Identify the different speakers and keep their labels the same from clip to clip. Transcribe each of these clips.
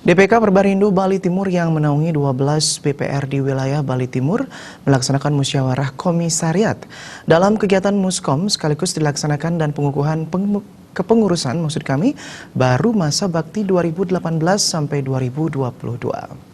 Speaker 1: DPK Perbarindo Bali Timur yang menaungi 12 BPR di wilayah Bali Timur melaksanakan musyawarah komisariat. Dalam kegiatan Muskom sekaligus dilaksanakan dan pengukuhan kepengurusan baru masa bakti 2018 sampai 2022.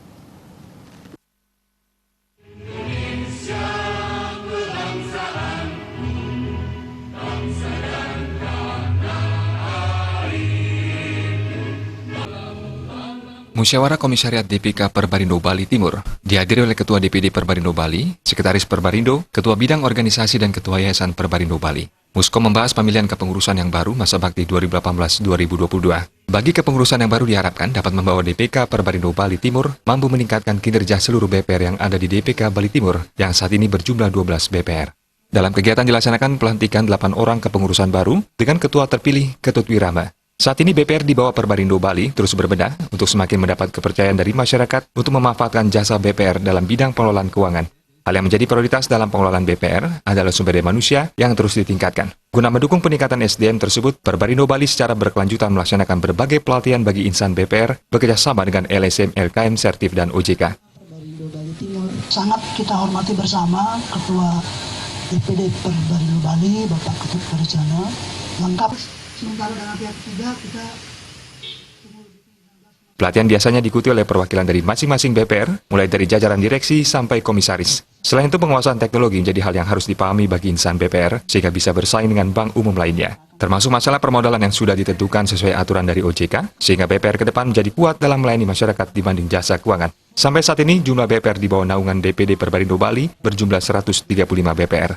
Speaker 2: Musyawarah Komisariat DPK Perbarindo Bali Timur dihadiri oleh Ketua DPD Perbarindo Bali, Sekretaris Perbarindo, Ketua Bidang Organisasi dan Ketua Yayasan Perbarindo Bali. Muskom membahas pemilihan kepengurusan yang baru masa bakti 2018-2022. Bagi kepengurusan yang baru diharapkan dapat membawa DPK Perbarindo Bali Timur mampu meningkatkan kinerja seluruh BPR yang ada di DPK Bali Timur yang saat ini berjumlah 12 BPR. Dalam kegiatan dilaksanakan pelantikan 8 orang kepengurusan baru dengan Ketua terpilih Ketut Wirama. Saat ini BPR di bawah Perbarindo Bali terus berbenah untuk semakin mendapat kepercayaan dari masyarakat untuk memanfaatkan jasa BPR dalam bidang pengelolaan keuangan. Hal yang menjadi prioritas dalam pengelolaan BPR adalah sumber daya manusia yang terus ditingkatkan. Guna mendukung peningkatan SDM tersebut, Perbarindo Bali secara berkelanjutan melaksanakan berbagai pelatihan bagi insan BPR bekerjasama dengan LSM, LKM, Sertif, dan OJK.
Speaker 3: Perbarindo Bali Timur sangat kita hormati bersama Ketua DPD Perbarindo Bali, Bapak Ketut Wirama, lengkap. Sementara dengan pihak ketiga kita
Speaker 2: pelatihan biasanya diikuti oleh perwakilan dari masing-masing BPR, mulai dari jajaran direksi sampai komisaris. Selain itu, penguasaan teknologi menjadi hal yang harus dipahami bagi insan BPR sehingga bisa bersaing dengan bank umum lainnya. Termasuk masalah permodalan yang sudah ditentukan sesuai aturan dari OJK, sehingga BPR ke depan menjadi kuat dalam melayani masyarakat dibanding jasa keuangan. Sampai saat ini, jumlah BPR di bawah naungan DPD Perbarindo Bali berjumlah 135 BPR.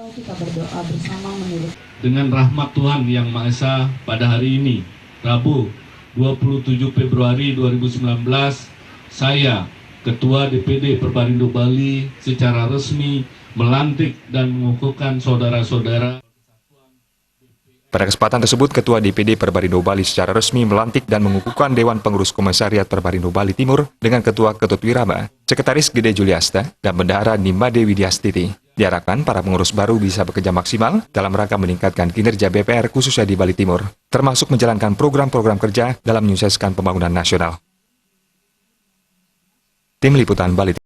Speaker 3: kita berdoa bersama menurut
Speaker 4: dengan rahmat Tuhan Yang Maha Esa pada hari ini, Rabu 27 Februari 2019, saya, Ketua DPD Perbarindo Bali, secara resmi melantik dan mengukuhkan saudara-saudara.
Speaker 2: Pada kesempatan tersebut, Ketua DPD Perbarindo Bali secara resmi melantik dan mengukuhkan Dewan Pengurus Komisariat Perbarindo Bali Timur dengan Ketua Ketut Wirama, Sekretaris Gede Juliasta, dan Bendahara Nimade Widiastiti. Diharapkan para pengurus baru bisa bekerja maksimal dalam rangka meningkatkan kinerja BPR khususnya di Bali Timur, termasuk menjalankan program-program kerja dalam menyukseskan pembangunan nasional. Tim Liputan Bali.